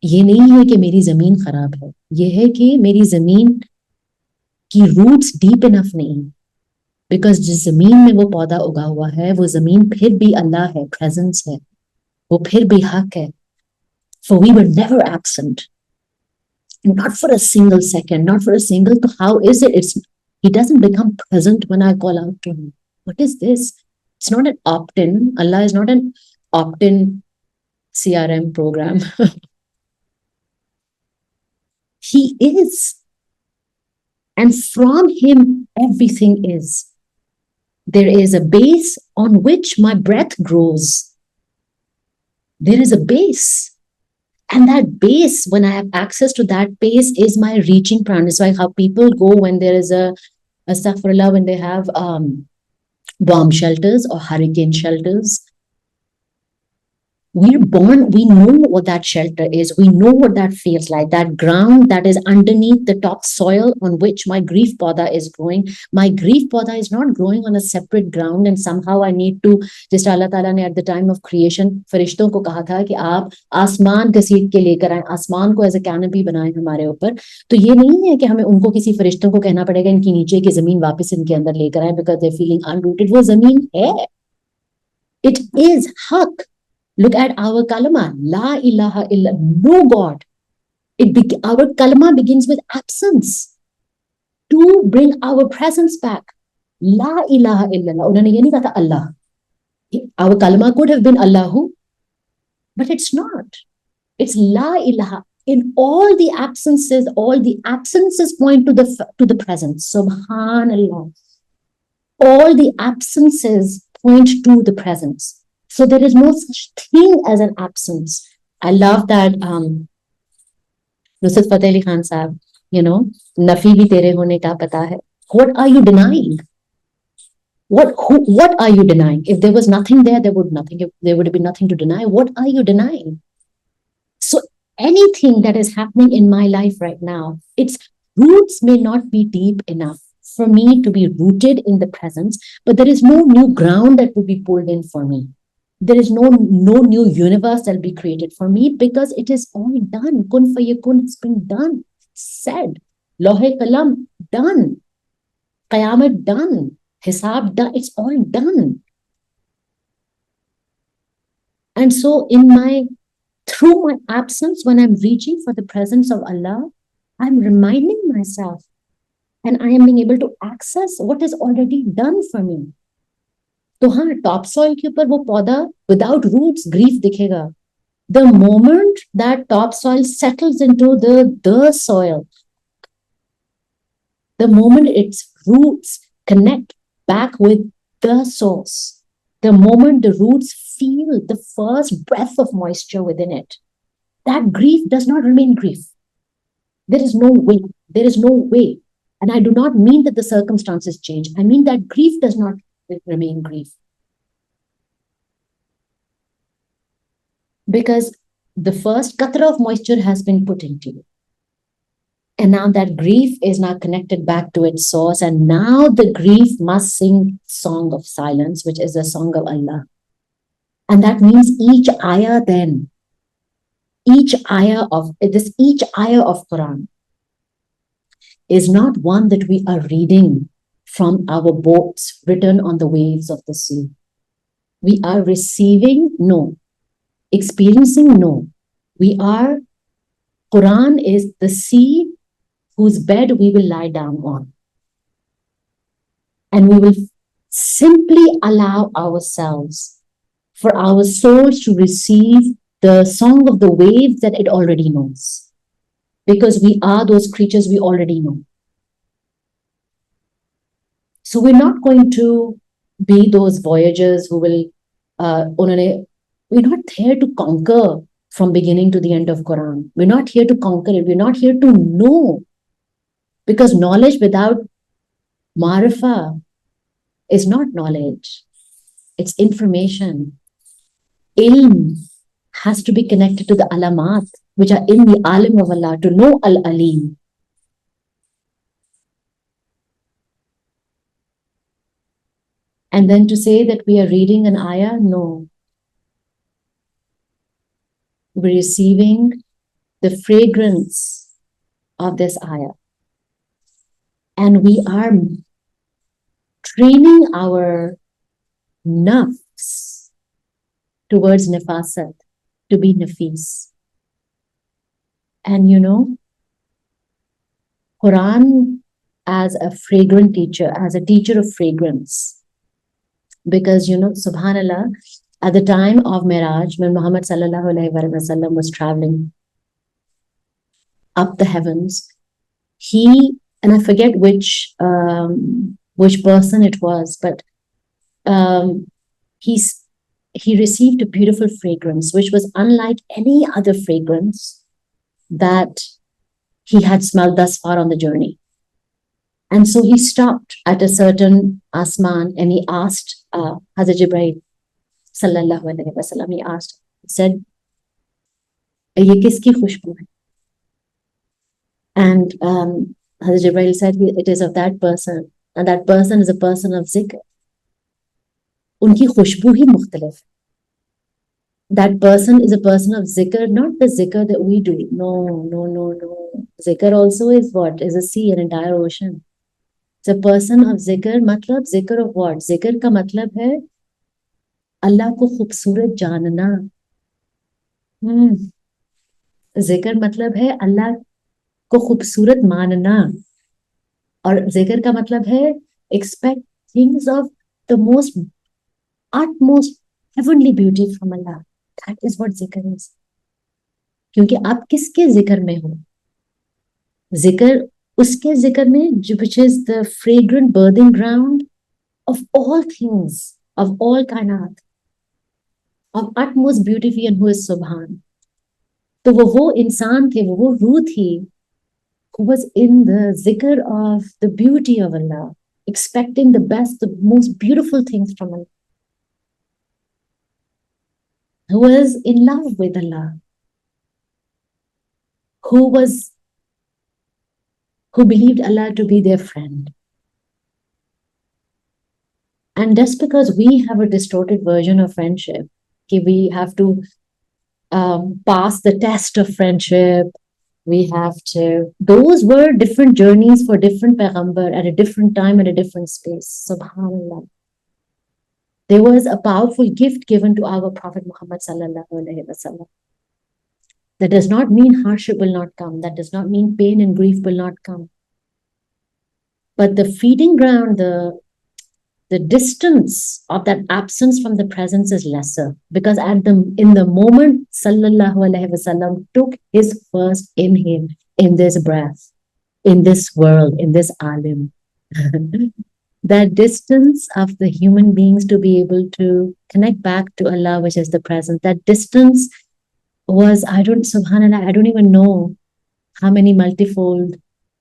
ये नहीं है कि मेरी जमीन खराब है, ये है कि मेरी जमीन की रूट्स डीप इनफ नहीं. बिकॉज जिस जमीन में वो पौधा उगा हुआ है, वो जमीन फिर भी अल्लाह है, प्रेजेंस है, वो फिर भी हक है. For we were never absent. Not for a single second, not for a single. So how is it? He doesn't become present when I call out to him. What is this? It's not an opt-in. Allah is not an opt-in CRM program. He is. And from him, everything is. There is a base on which my breath grows. There is a base. And that base, when I have access to that base, is my reaching prana. It's like how people go when there is astaghfirullah, when they have bomb shelters or hurricane shelters. We're born, we know what that shelter is. We know what that feels like. That ground that is underneath the top soil on which my grief podha is growing. My grief podha is not growing on a separate ground and somehow I need to, just Allah Ta'ala ne at the time of creation, फरिश्तों को कहा था कि आप आसमान घसीट के लेकर आए, आसमान को as a canopy बनाए हमारे ऊपर. तो ये नहीं है कि हमें उनको किसी फरिश्तों को कहना पड़ेगा इनकी नीचे की जमीन वापस इनके अंदर लेकर आए because they're feeling unrooted. वो जमीन है. It is haqq. Look at our kalama, la ilaha illa, no God. Our kalama begins with absence to bring our presence back. La ilaha illallah. Unhone ye nahi kaha Allah. Our kalama could have been Allahu, but it's not. It's la ilaha. In all the absences point to the presence. Subhanallah. All the absences point to the presence. So there is no such thing as an absence. I love that Nusrat Fateh Ali Khan Sahab, Nafi bhi tere hone ka pata hai. What are you denying? What are you denying? If there was nothing there, there would have been nothing to deny. What are you denying? So anything that is happening in my life right now, its roots may not be deep enough for me to be rooted in the presence, but there is no new ground that will be pulled in for me. There is no new universe that will be created for me because it is all done. Kun fayakun has been done, said. Lohe kalam, done. Qayamat, done. Hisab, done. It's all done. And so through my absence, when I'm reaching for the presence of Allah, I'm reminding myself and I am being able to access what is already done for me. तो हाँ, top soil के ऊपर वो पौधा without roots grief दिखेगा. The moment that top soil settles into the soil, the moment its roots connect back with the source, the moment the roots feel the first breath of moisture within it, that grief does not remain grief. There is no way. There is no way. And I do not mean that the circumstances change. I mean that grief does not remain grief. Because the first qatra of moisture has been put into you. And now that grief is now connected back to its source. And now the grief must sing song of silence, which is a song of Allah. And that means each ayah then, each ayah of Quran is not one that we are reading from our boats written on the waves of the sea. We are receiving, no. Experiencing, no. Quran is the sea whose bed we will lie down on. And we will simply allow ourselves for our souls to receive the song of the waves that it already knows. Because we are those creatures we already know. So we're not going to be those voyagers who will, we're not here to conquer from beginning to the end of Quran. We're not here to conquer it. We're not here to know. Because knowledge without Maarifa is not knowledge. It's information. Ilm has to be connected to the alamat, which are in the alim of Allah, to know al-alim. And then to say that we are reading an ayah, no. We're receiving the fragrance of this ayah. And we are training our nafs towards nafasat, to be nafis. And Quran as a fragrant teacher, as a teacher of fragrance. Because, subhanAllah, at the time of Miraj, when Muhammad sallallahu alaihi wasallam was traveling up the heavens, and I forget which person it was, but he received a beautiful fragrance, which was unlike any other fragrance that he had smelled thus far on the journey. And so he stopped at a certain asman and he asked Hazrat Jibreel sallallahu alaihi wasallam, he said, "Ye kiski khushboo hai?" And Hazrat Jibreel said, "It is of that person, and that person is a person of zikr. Unki khushboo hi mukhtalif. That person is a person of zikr, not the zikr that we do. No. Zikr also is what? Is a sea, an entire ocean. It's a person of zikr, matlab zikr of what? Zikr ka matlab hai Allah ko khubsurat janna. Zikr matlab hai Allah को खूबसूरत मानना और जिक्र का मतलब है expect things of the most utmost heavenly beauty from Allah. That is what zikr is. क्योंकि आप किसके जिक्र में हो? जिक्र उसके जिक्र में which is the fragrant birthing ground of all things, of all kainat, of utmost beauty and who is Subhan. तो वो इंसान थे, वो रूह थी who was in the zikr of the beauty of Allah, expecting the best, the most beautiful things from Allah, who was in love with Allah, who believed Allah to be their friend. And just because we have a distorted version of friendship, we have to pass the test of friendship, those were different journeys for different Paighambar at a different time and a different space. Subhanallah. There was a powerful gift given to our Prophet Muhammad sallallahu alaihi wasallam. That does not mean hardship will not come. That does not mean pain and grief will not come. But the feeding ground, the distance of that absence from the presence is lesser, because in the moment sallallahu alaihi wasallam took his first inhale in this breath, in this world, in this alim, that distance of the human beings to be able to connect back to Allah, which is the present, that distance was, subhanallah, I don't even know how many multifold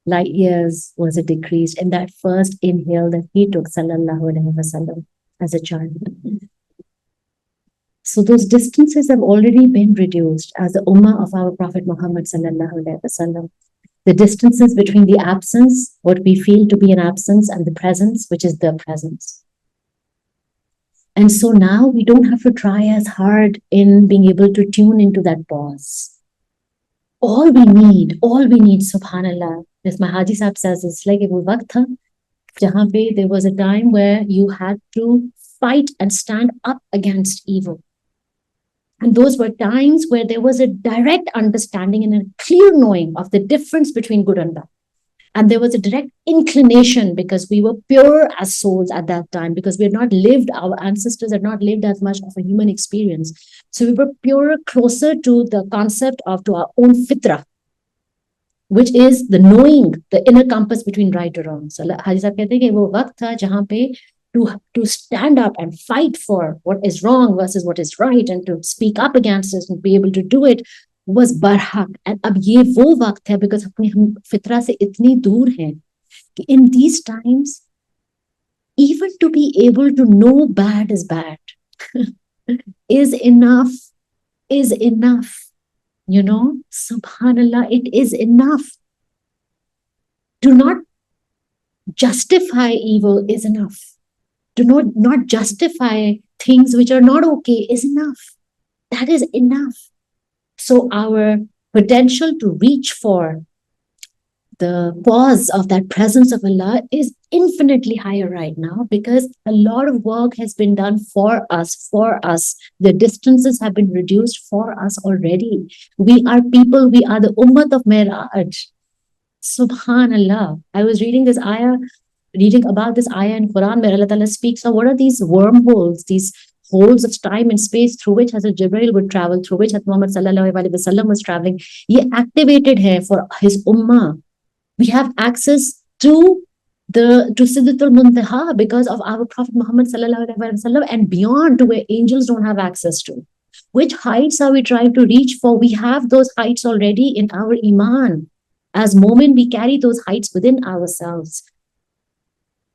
light years was it decreased in that first inhale that he took, sallallahu alaihi wasallam, as a child. So those distances have already been reduced as the ummah of our Prophet Muhammad sallallahu alaihi wasallam. The distances between the absence, what we feel to be an absence, and the presence, which is the presence. And so now we don't have to try as hard in being able to tune into that pause. All we need, subhanallah, as my Haji Sahib says, it's like वो वक्त था जहाँ पे there was a time where you had to fight and stand up against evil. And those were times where there was a direct understanding and a clear knowing of the difference between good and bad. And there was a direct inclination because we were pure as souls at that time, because we had not lived, our ancestors had not lived as much of a human experience. So we were purer, closer to the concept of to our own fitrah, which is the knowing, the inner compass between right or wrong. So Haji Sahib कहते हैं कि वो वक्त था जहाँ पे to stand up and fight for what is wrong versus what is right and to speak up against it and be able to do it was barhaq. And अब ये वो वक्त है because अपने हम फितरा से इतनी दूर हैं कि in these times even to be able to know bad is bad is enough, you know, subhanallah, it is enough. Do not justify evil is enough. Do not justify things which are not okay is enough. That is enough. So our potential to reach for the pause of that presence of Allah is infinitely higher right now because a lot of work has been done for us. The distances have been reduced for us already. We are people, we are the Ummah of Miraj. Subhanallah. I was reading about this ayah in Quran where Allah Ta'ala speaks of what are these wormholes, these holes of time and space through which Hazrat Jibreel would travel, through which Hazrat Muhammad Sallallahu Alaihi Wasallam was traveling. He activated here for his ummah. We have access to Sidratul Muntaha because of our Prophet Muhammad Sallallahu Alaihi Wasallam and beyond to where angels don't have access to. Which heights are we trying to reach for? We have those heights already in our iman. As Mu'min, we carry those heights within ourselves.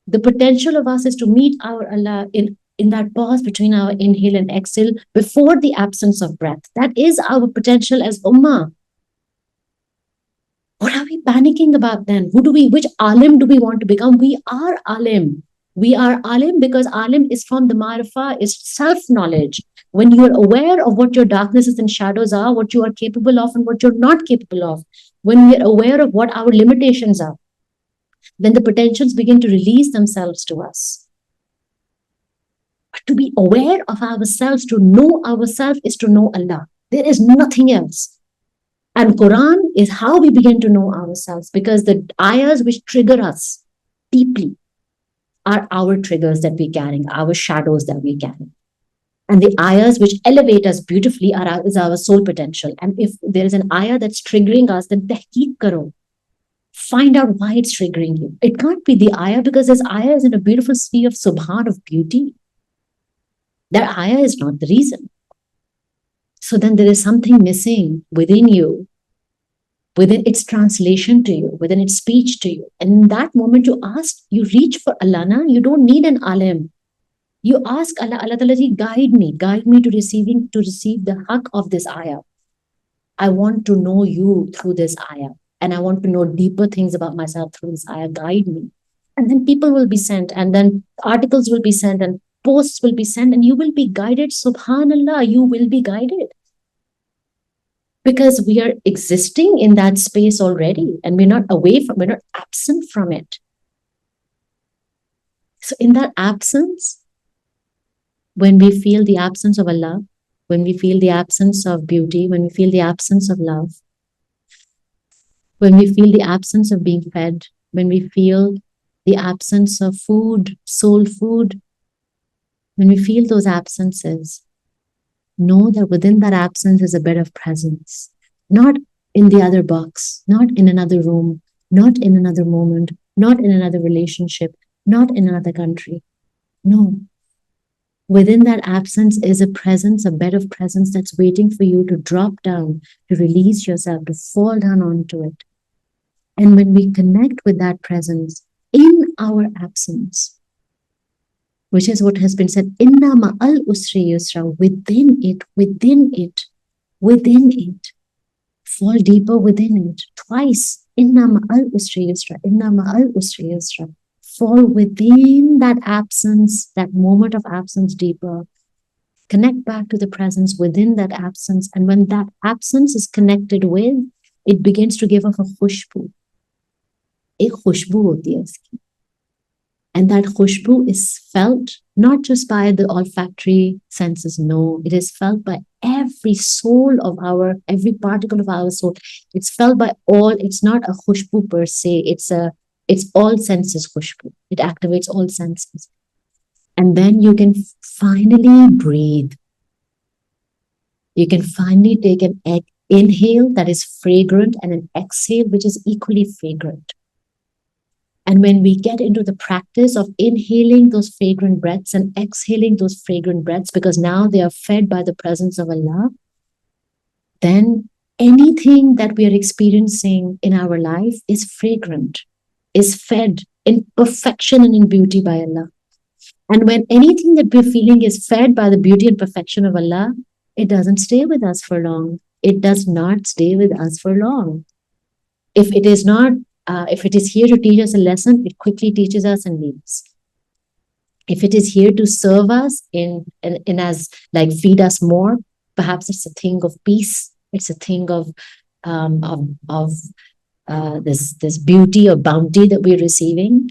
The potential of us is to meet our Allah in that pause between our inhale and exhale before the absence of breath. That is our potential as ummah. What are we panicking about then? Which alim do we want to become? We are alim. We are alim because alim is from the Maarifa, is self-knowledge. When you are aware of what your darknesses and shadows are, what you are capable of and what you're not capable of, when we are aware of what our limitations are, then the potentials begin to release themselves to us. But to be aware of ourselves, to know ourselves is to know Allah. There is nothing else. And Quran is how we begin to know ourselves because the ayahs which trigger us deeply are our triggers that we're carrying, our shadows that we're carrying. And the ayahs which elevate us beautifully is our soul potential. And if there is an ayah that's triggering us, then Tehqeeq karo. Find out why it's triggering you. It can't be the ayah because this ayah is in a beautiful sphere of subhan, of beauty. That ayah is not the reason. So then there is something missing within you, within its translation to you, within its speech to you. And in that moment you reach for Allah. You don't need an alim. You ask Allah, Allah Ta'ala, guide me to receive the haqq of this ayah. I want to know you through this ayah. And I want to know deeper things about myself through this ayah. Guide me. And then people will be sent, and then articles will be sent, and posts will be sent, and you will be guided. Subhanallah, you will be guided. Because we are existing in that space already, and we're not absent from it. So in that absence, when we feel the absence of Allah, when we feel the absence of beauty, when we feel the absence of love, when we feel the absence of being fed, when we feel the absence of food, soul food, when we feel those absences, know that within that absence is a bed of presence, not in the other box, not in another room, not in another moment, not in another relationship, not in another country. No. Within that absence is a presence, a bed of presence that's waiting for you to drop down, to release yourself, to fall down onto it. And when we connect with that presence in our absence, which is what has been said, Inna ma'al usri yusra, within it, fall deeper within it. Twice, Inna ma'al usri yusra, fall within that absence, that moment of absence deeper. Connect back to the presence within that absence. And when that absence is connected with, it begins to give off a khushbu. एक खुशबू होती है उसकी. And that khushbu is felt not just by the olfactory senses, no, it is felt by every soul of every particle of our soul. It's felt by all. It's not a khushbu per se. It's all senses khushbu. It activates all senses. And then you can finally breathe. You can finally take an inhale that is fragrant and an exhale which is equally fragrant. And when we get into the practice of inhaling those fragrant breaths and exhaling those fragrant breaths, because now they are fed by the presence of Allah, then anything that we are experiencing in our life is fragrant, is fed in perfection and in beauty by Allah. And when anything that we're feeling is fed by the beauty and perfection of Allah, it doesn't stay with us for long. It does not stay with us for long. If it is not, if it is here to teach us a lesson, it quickly teaches us and leaves. If it is here to serve us in as like feed us more, perhaps it's a thing of peace. It's a thing of this beauty or bounty that we're receiving.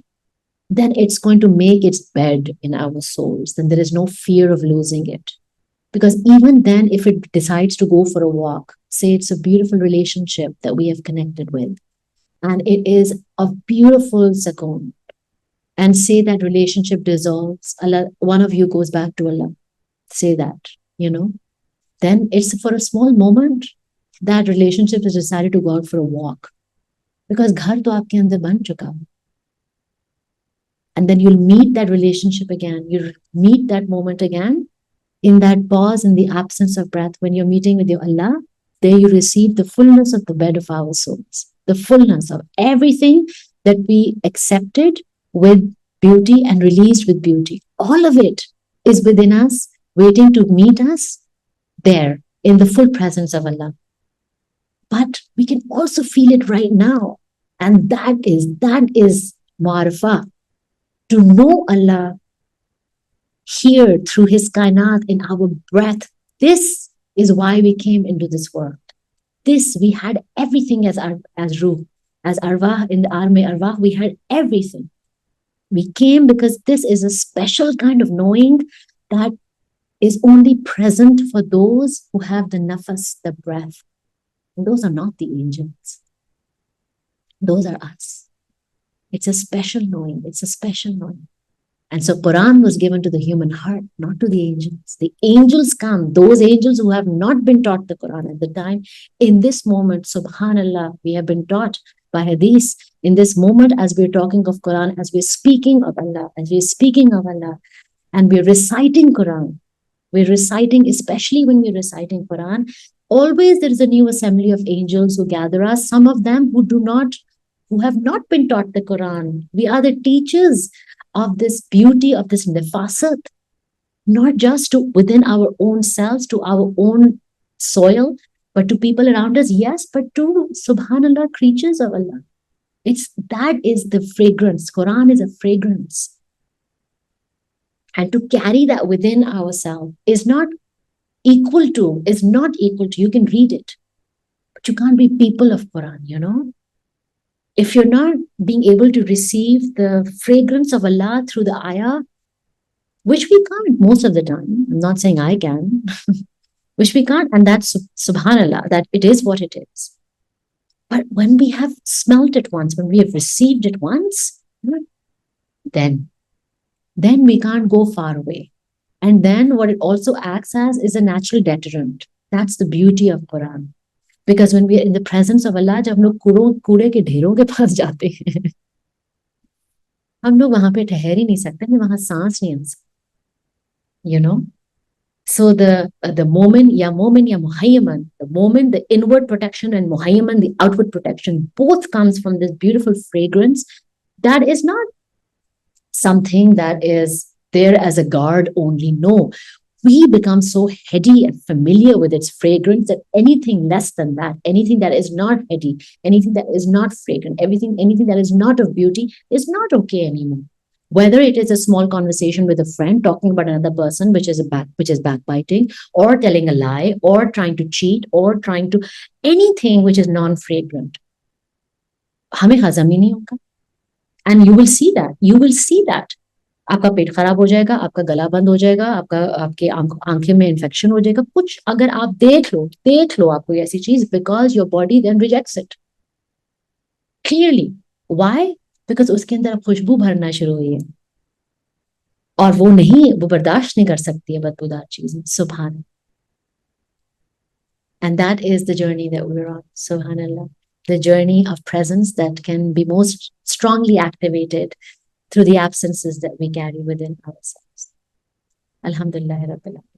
Then it's going to make its bed in our souls. Then there is no fear of losing it. Because even then, if it decides to go for a walk, say it's a beautiful relationship that we have connected with, and it is a beautiful sakun, and say that relationship dissolves, Allah, one of you goes back to Allah, say that, then it's for a small moment, that relationship has decided to go out for a walk. Because ghar to aapke andar ban chuka. And then you'll meet that relationship again. You'll meet that moment again in that pause, in the absence of breath. When you're meeting with your Allah, there you receive the fullness of the bed of our souls, the fullness of everything that we accepted with beauty and released with beauty. All of it is within us, waiting to meet us there in the full presence of Allah. But we can also feel it right now. And that is Maarifa. To know Allah here through His kainat in our breath. This is why we came into this world. We had everything as ruh, as arwah, in the army arwah, we had everything. We came because this is a special kind of knowing that is only present for those who have the nafas, the breath. And those are not the angels. Those are us. It's a special knowing. It's a special knowing. And so Quran was given to the human heart, not to the angels. The angels come, those angels who have not been taught the Quran at the time. In this moment, subhanallah, we have been taught by hadith. In this moment, as we're talking of Quran, as we're speaking of Allah, and we're reciting Quran, we're reciting, especially when we're reciting Quran, always there is a new assembly of angels who gather us, some of them who have not been taught the Quran. We are the teachers of this beauty, of this nafasat, not just to within our own selves, to our own soil, but to people around us, yes, but to, subhanallah, creatures of Allah. That is the fragrance. Quran is a fragrance. And to carry that within ourselves is not equal to, you can read it, but you can't be people of Quran, If you're not being able to receive the fragrance of Allah through the ayah, which we can't most of the time, I'm not saying I can, which we can't, and that's subhanallah, that it is what it is. But when we have smelt it once, when we have received it once, then we can't go far away. And then what it also acts as is a natural deterrent. That's the beauty of Quran. Because when we are in the presence of Allah, जब हम लोग कूड़े के ढेरों के पास जाते हैं, हम लोग वहां पे ठहर ही नहीं सकते, वहां सांस नहीं आ सकता. So the moment, ya muhayyaman, the moment, the inward protection, and muhayyaman, the outward protection, both comes from this beautiful fragrance that is not something that is there as a guard only. No. We become so heady and familiar with its fragrance that anything less than that, anything that is not heady, anything that is not fragrant, anything that is not of beauty is not okay anymore. Whether it is a small conversation with a friend talking about another person, which is backbiting, or telling a lie, or trying to cheat, or trying to anything which is non-fragrant, हमें हजम ही नहीं होगा. And you will see that. You will see that. आपका पेट खराब हो जाएगा, आपका गला बंद हो जाएगा, आपके आंखें में इन्फेक्शन हो जाएगा. कुछ अगर आप देख लो आप कोई ऐसी चीज, because your body then rejects it clearly. Why? Because उसके अंदर अब खुशबू भरना शुरू हुई है, और वो बर्दाश्त नहीं कर सकती है बदबूदार चीजें. सुभान. And that is the journey that we're on. Subhanallah. The journey of presence that can be most strongly activated through the absences that we carry within ourselves. Alhamdulillah Rabbil Alamin.